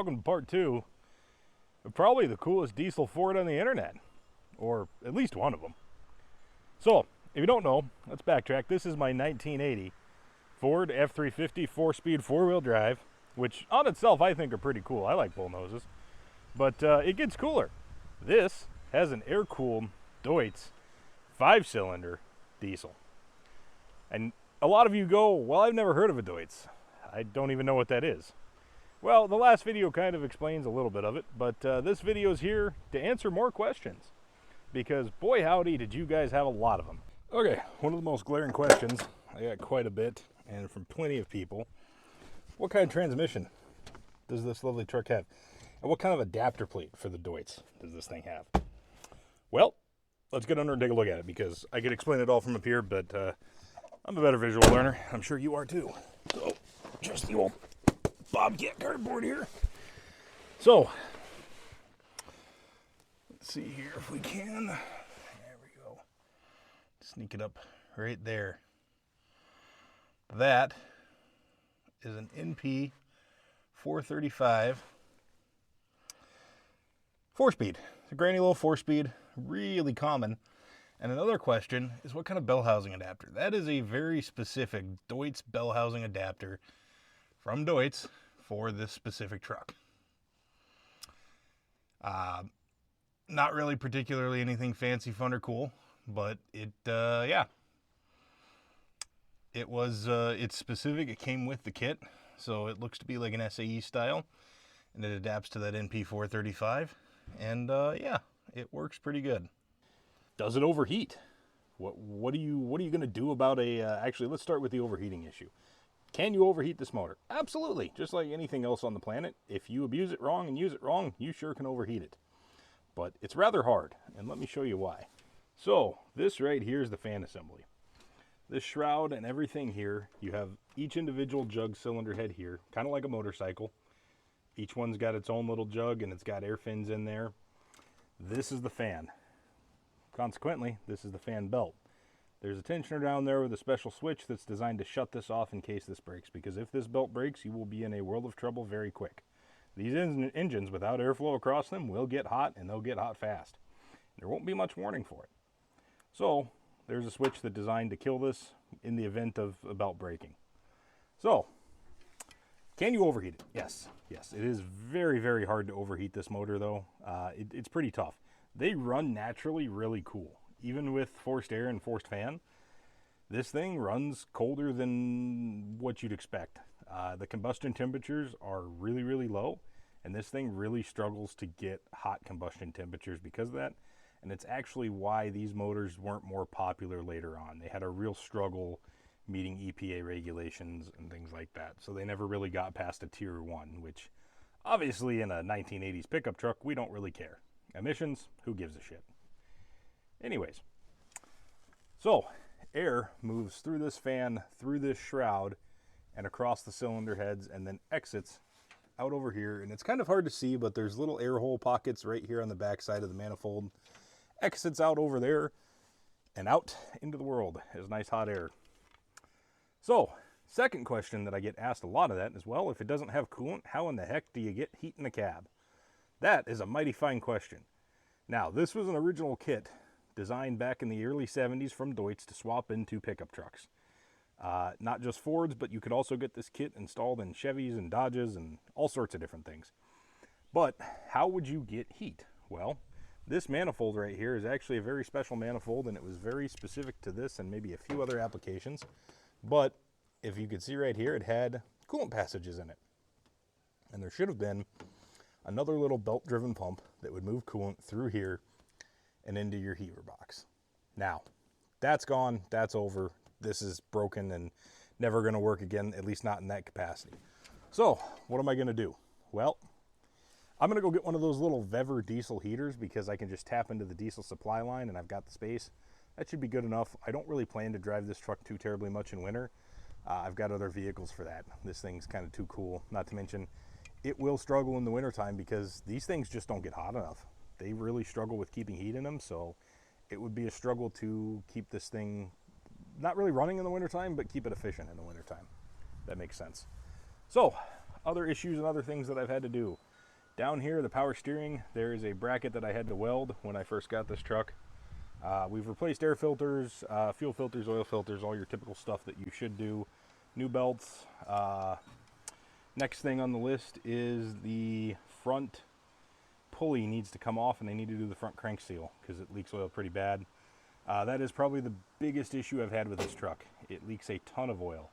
welcome to part 2 of probably the coolest diesel Ford on the internet, or at least one of them. So, if you don't know, let's backtrack. This is my 1980 Ford F-350 4-speed 4-wheel drive, which on itself I think are pretty cool. I like bullnoses, but it gets cooler. This has an air-cooled Deutz 5-cylinder diesel. And a lot of you go, well, I've never heard of a Deutz. I don't even know what that is. Well, the last video kind of explains a little bit of it, but this video is here to answer more questions, because boy howdy did you guys have a lot of them. Okay, one of the most glaring questions, I got quite a bit, and from plenty of people, what kind of transmission does this lovely truck have? And what kind of adapter plate for the Deutz does this thing have? Well, let's get under and take a look at it, because I could explain it all from up here, but I'm a better visual learner. I'm sure you are too. So, just the old Bobcat cardboard here. So, let's see here if we can. There we go. Sneak it up right there. That is an NP 435 4-speed. It's a granny little 4-speed, really common. And another question is, what kind of bell housing adapter? That is a very specific Deutz bell housing adapter from Deutz for this specific truck. Not really particularly anything fancy, fun, or cool, but yeah. It was, it's specific. It came with the kit, so it looks to be like an SAE style, and it adapts to that NP435, and yeah, it works pretty good. Does it overheat? What are you going to do about actually, let's start with the overheating issue. Can you overheat this motor? Absolutely. Just like anything else on the planet, if you abuse it wrong and use it wrong, you sure can overheat it. But it's rather hard, and let me show you why. So, this right here is the fan assembly. This shroud and everything here, you have each individual jug cylinder head here, kind of like a motorcycle. Each one's got its own little jug, and it's got air fins in there. This is the fan. Consequently, this is the fan belt. There's a tensioner down there with a special switch that's designed to shut this off in case this breaks, because if this belt breaks, you will be in a world of trouble very quick. These engines, without airflow across them, will get hot, and they'll get hot fast. There won't be much warning for it. So, there's a switch that's designed to kill this in the event of a belt breaking. So, can you overheat it? Yes. Yes, it is very, very hard to overheat this motor, though. It's pretty tough. They run naturally really cool. Even with forced air and forced fan, this thing runs colder than what you'd expect. The combustion temperatures are really, really low, and this thing really struggles to get hot combustion temperatures because of that. And it's actually why these motors weren't more popular later on. They had a real struggle meeting EPA regulations and things like that. So they never really got past a tier 1, which obviously in a 1980s pickup truck, we don't really care. Emissions, who gives a shit? Anyways, so air moves through this fan, through this shroud, and across the cylinder heads, and then exits out over here. And it's kind of hard to see, but there's little air hole pockets right here on the back side of the manifold. Exits out over there and out into the world as nice hot air. So, second question that I get asked a lot of that is, well, if it doesn't have coolant, how in the heck do you get heat in the cab? That is a mighty fine question. Now, this was an original kit designed back in the early 70s from Deutz to swap into pickup trucks. Not just Fords, but you could also get this kit installed in Chevys and Dodges and all sorts of different things. But how would you get heat? Well, this manifold right here is actually a very special manifold, and it was very specific to this and maybe a few other applications. But if you could see right here, it had coolant passages in it. And there should have been another little belt-driven pump that would move coolant through here and into your heater box. Now, that's gone, that's over. This is broken and never going to work again, at least not in that capacity. So, what am I going to do? Well, I'm going to go get one of those little Vever diesel heaters, because I can just tap into the diesel supply line and I've got the space. That should be good enough. I don't really plan to drive this truck too terribly much in winter. I've got other vehicles for that. This thing's kind of too cool. Not to mention, it will struggle in the wintertime because these things just don't get hot enough. They really struggle with keeping heat in them, so it would be a struggle to keep this thing not really running in the wintertime, but keep it efficient in the wintertime. That makes sense. So, other issues and other things that I've had to do. Down here, the power steering, there is a bracket that I had to weld when I first got this truck. We've replaced air filters, fuel filters, oil filters, all your typical stuff that you should do. New belts. Next thing on the list is the front pulley needs to come off, and they need to do the front crank seal because it leaks oil pretty bad. That is probably the biggest issue I've had with this truck. It leaks a ton of oil.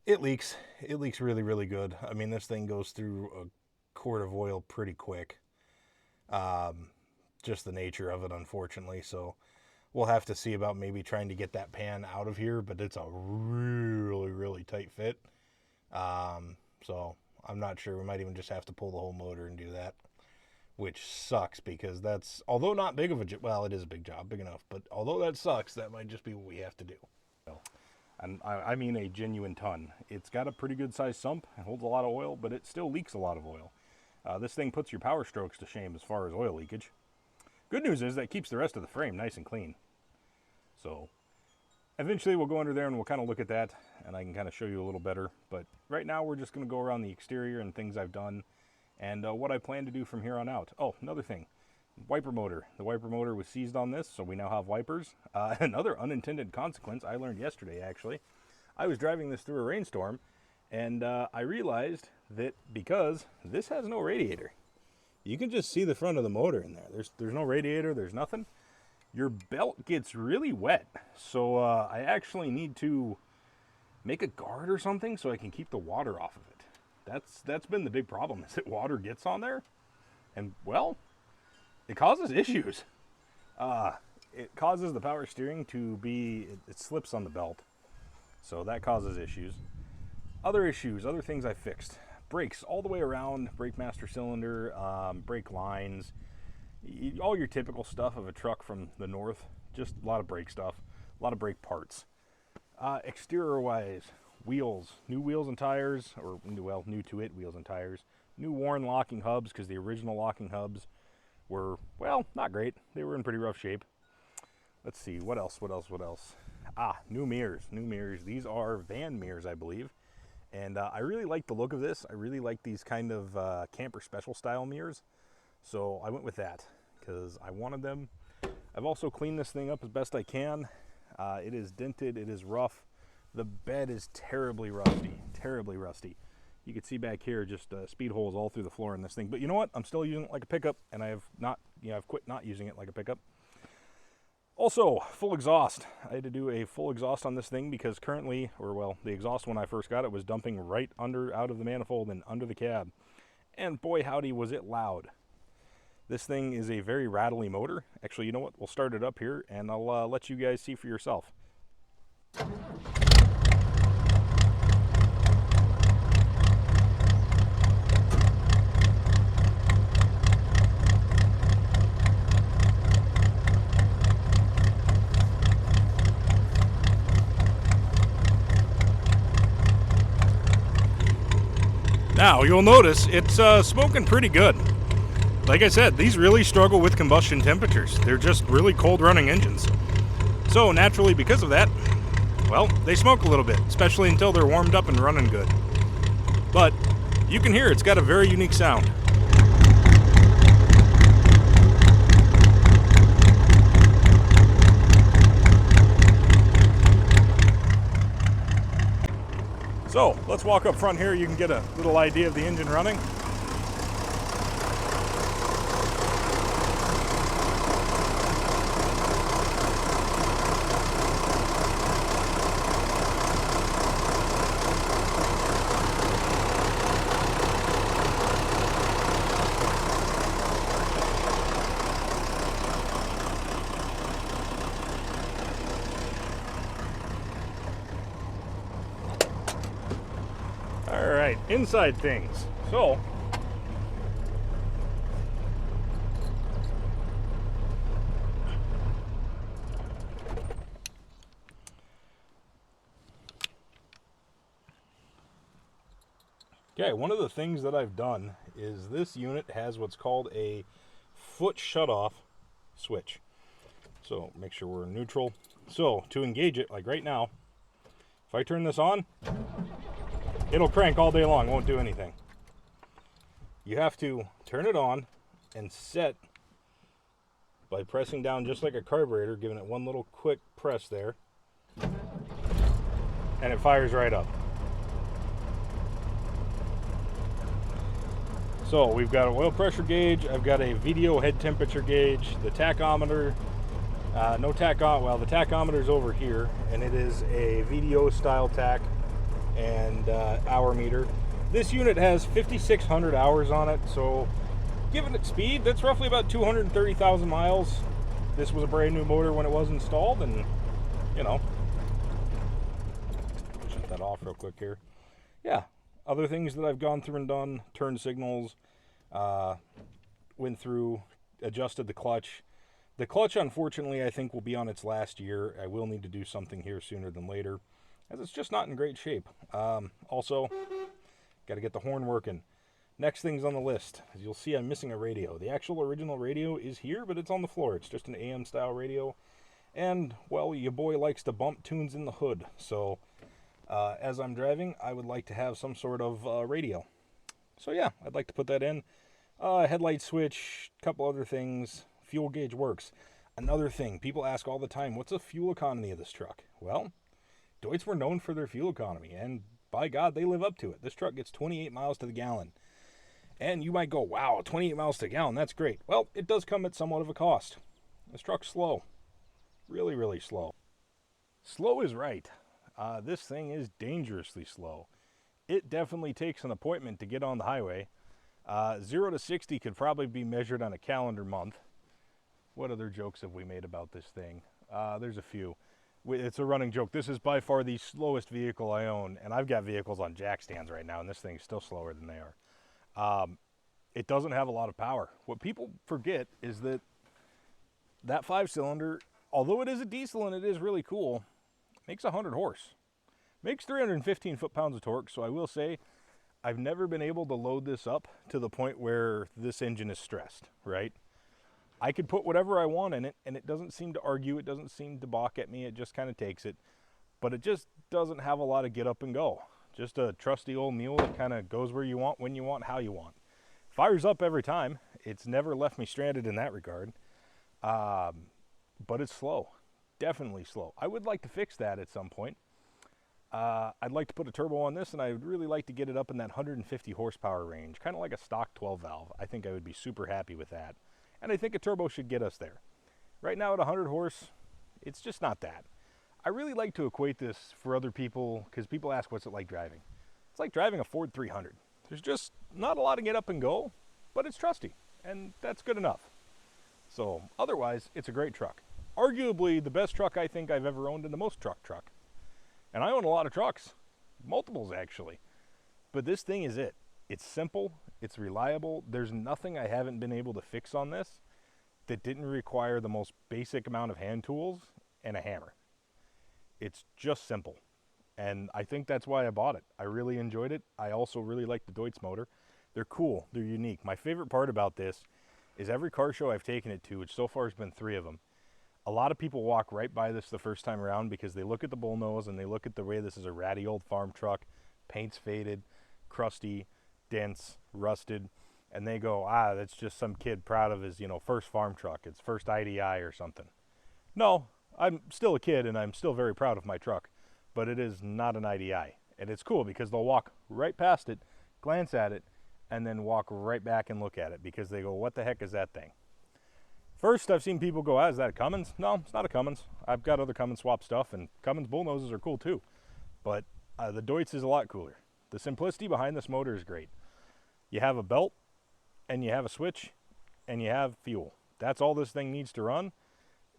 It leaks really, really good. I mean, this thing goes through a quart of oil pretty quick. Just the nature of it, unfortunately. So we'll have to see about maybe trying to get that pan out of here, but it's a really, really tight fit. So I'm not sure. We might even just have to pull the whole motor and do that, which sucks because that's, although not big of a job, well, it is a big job, big enough, but although that sucks, that might just be what we have to do. And I mean a genuine ton. It's got a pretty good sized sump, it holds a lot of oil, but it still leaks a lot of oil. This thing puts your power strokes to shame as far as oil leakage. Good news is that keeps the rest of the frame nice and clean. So eventually we'll go under there and we'll kind of look at that, and I can kind of show you a little better. But right now we're just going to go around the exterior and things I've done and what I plan to do from here on out. Oh, another thing. Wiper motor. The wiper motor was seized on this, so we now have wipers. Another unintended consequence I learned yesterday, actually. I was driving this through a rainstorm, and I realized that because this has no radiator, you can just see the front of the motor in there. There's no radiator, there's nothing. Your belt gets really wet, so I actually need to make a guard or something so I can keep the water off of it. That's been the big problem, is that water gets on there, and, well, it causes issues. It causes the power steering to be, it slips on the belt. So that causes issues. Other issues, other things I fixed. Brakes all the way around, brake master cylinder, brake lines, all your typical stuff of a truck from the north. Just a lot of brake stuff, a lot of brake parts. Exterior wise, wheels, new wheels and tires, or well, new to it wheels and tires. New worn locking hubs, because the original locking hubs were, well, not great. They were in pretty rough shape. Let's see, what else? New mirrors. These are van mirrors, I believe. And I really like the look of this. I really like these kind of camper special style mirrors. So I went with that because I wanted them. I've also cleaned this thing up as best I can. It is dented, it is rough. The bed is terribly rusty. You can see back here just speed holes all through the floor in this thing. But you know what? I'm still using it like a pickup, and I've quit not using it like a pickup. Also, full exhaust. I had to do a full exhaust on this thing because currently, or well, the exhaust when I first got it was dumping right out of the manifold and under the cab. And boy howdy was it loud. This thing is a very rattly motor. Actually, you know what? We'll start it up here and I'll let you guys see for yourself. Now, you'll notice it's smoking pretty good. Like I said, these really struggle with combustion temperatures. They're just really cold running engines. So naturally, because of that, well, they smoke a little bit, especially until they're warmed up and running good. But you can hear it's got a very unique sound. So let's walk up front here. You can get a little idea of the engine running. All right, inside things. So, okay, one of the things that I've done is this unit has what's called a foot shutoff switch. So make sure we're neutral. So to engage it, like right now, if I turn this on, it'll crank all day long, won't do anything. You have to turn it on and set by pressing down just like a carburetor, giving it one little quick press there, and it fires right up. So we've got an oil pressure gauge, I've got a VDO head temperature gauge, the tachometer, no tacho, well the tachometer's over here, and it is a VDO style tach and hour meter. This unit has 5,600 hours on it, so given it speed, that's roughly about 230,000 miles. This was a brand new motor when it was installed, and you know, shut that off real quick here. Yeah, other things that I've gone through and done, turn signals, went through, adjusted the clutch. The clutch, unfortunately, I think will be on its last year. I will need to do something here sooner than later, as it's just not in great shape. Also, got to get the horn working. Next things on the list, as you'll see, I'm missing a radio. The actual original radio is here, but it's on the floor. It's just an AM style radio. And, well, your boy likes to bump tunes in the hood. So, as I'm driving, I would like to have some sort of radio. So yeah, I'd like to put that in. Headlight switch, couple other things. Fuel gauge works. Another thing, people ask all the time, what's the fuel economy of this truck? Well, Deutz were known for their fuel economy, and by God, they live up to it. This truck gets 28 miles to the gallon. And you might go, wow, 28 miles to the gallon, that's great. Well, it does come at somewhat of a cost. This truck's slow. Really, really slow. Slow is right. This thing is dangerously slow. It definitely takes an appointment to get on the highway. 0 to 60 could probably be measured on a calendar month. What other jokes have we made about this thing? There's a few. It's a running joke. This is by far the slowest vehicle I own, and I've got vehicles on jack stands right now, and this thing's still slower than they are. It doesn't have a lot of power. What people forget is that 5-cylinder, although it is a diesel and it is really cool, makes 100 horse. Makes 315 foot-pounds of torque, so I will say I've never been able to load this up to the point where this engine is stressed, right? I could put whatever I want in it, and it doesn't seem to argue, it doesn't seem to balk at me, it just kind of takes it. But it just doesn't have a lot of get up and go. Just a trusty old mule that kind of goes where you want, when you want, how you want. Fires up every time. It's never left me stranded in that regard. But it's slow. Definitely slow. I would like to fix that at some point. I'd like to put a turbo on this, and I would really like to get it up in that 150 horsepower range, kind of like a stock 12 valve. I think I would be super happy with that. And I think a turbo should get us there. Right now at 100 horse, it's just not that. I really like to equate this for other people, because people ask what's it like driving. It's like driving a Ford 300. There's just not a lot of get up and go, but it's trusty, and that's good enough. So otherwise, it's a great truck. Arguably the best truck I think I've ever owned, and the most truck. And I own a lot of trucks, multiples actually. But this thing is it. It's simple, it's reliable. There's nothing I haven't been able to fix on this that didn't require the most basic amount of hand tools and a hammer. It's just simple. And I think that's why I bought it. I really enjoyed it. I also really like the Deutz motor. They're cool, they're unique. My favorite part about this is every car show I've taken it to, which so far has been 3 of them, a lot of people walk right by this the first time around because they look at the bullnose and they look at the way this is a ratty old farm truck, paint's faded, crusty, dense, rusted, and they go, that's just some kid proud of his, first farm truck, its first IDI or something. No, I'm still a kid and I'm still very proud of my truck, but it is not an IDI. And it's cool because they'll walk right past it, glance at it, and then walk right back and look at it because they go, what the heck is that thing? First, I've seen people go, is that a Cummins? No, it's not a Cummins. I've got other Cummins swap stuff, and Cummins bullnoses are cool too. But the Deutz is a lot cooler. The simplicity behind this motor is great. You have a belt, and you have a switch, and you have fuel. That's all this thing needs to run.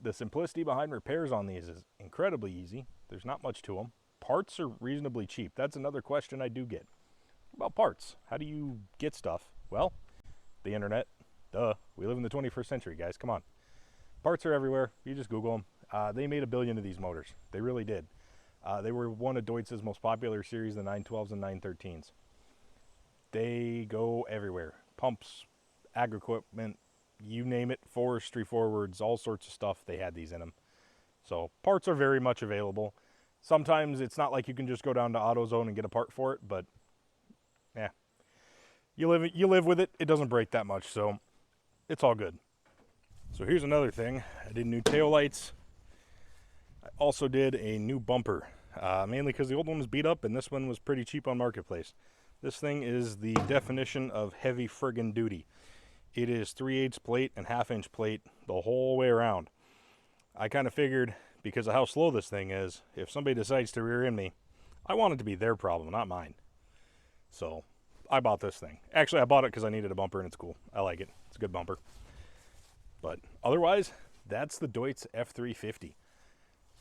The simplicity behind repairs on these is incredibly easy. There's not much to them. Parts are reasonably cheap. That's another question I do get. About parts. How do you get stuff? Well, the internet. Duh. We live in the 21st century, guys. Come on. Parts are everywhere. You just Google them. They made a billion of these motors. They really did. They were one of Deutz's most popular series, the 912s and 913s. They go everywhere. Pumps, ag equipment, you name it, forestry forwards, all sorts of stuff. They had these in them. So parts are very much available. Sometimes it's not like you can just go down to AutoZone and get a part for it, but yeah. you live with it. It doesn't break that much, so it's all good. So here's another thing. I did new taillights. I also did a new bumper, mainly because the old one was beat up and this one was pretty cheap on Marketplace. This thing is the definition of heavy friggin' duty. It is 3/8 plate and 1/2 inch plate the whole way around. I kind of figured, because of how slow this thing is, if somebody decides to rear end me, I want it to be their problem, not mine. So I bought this thing. Actually, I bought it because I needed a bumper and it's cool. I like it. It's a good bumper. But otherwise, that's the Deutz F350.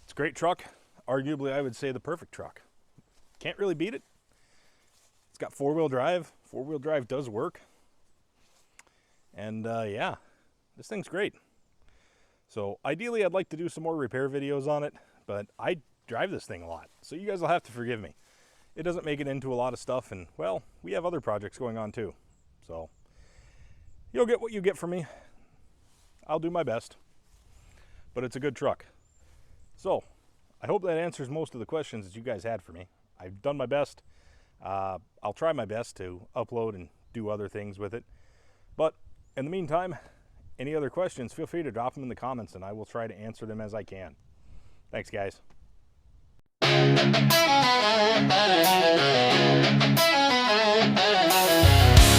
It's a great truck. Arguably, I would say the perfect truck. Can't really beat it. It's got 4-wheel drive. 4-wheel drive does work. And yeah, this thing's great. So ideally, I'd like to do some more repair videos on it, but I drive this thing a lot, so you guys will have to forgive me. It doesn't make it into a lot of stuff, and well, we have other projects going on too. So you'll get what you get from me. I'll do my best, but it's a good truck. So I hope that answers most of the questions that you guys had for me. I've done my best. I'll try my best to upload and do other things with it. But in the meantime, any other questions, feel free to drop them in the comments and I will try to answer them as I can. Thanks, guys.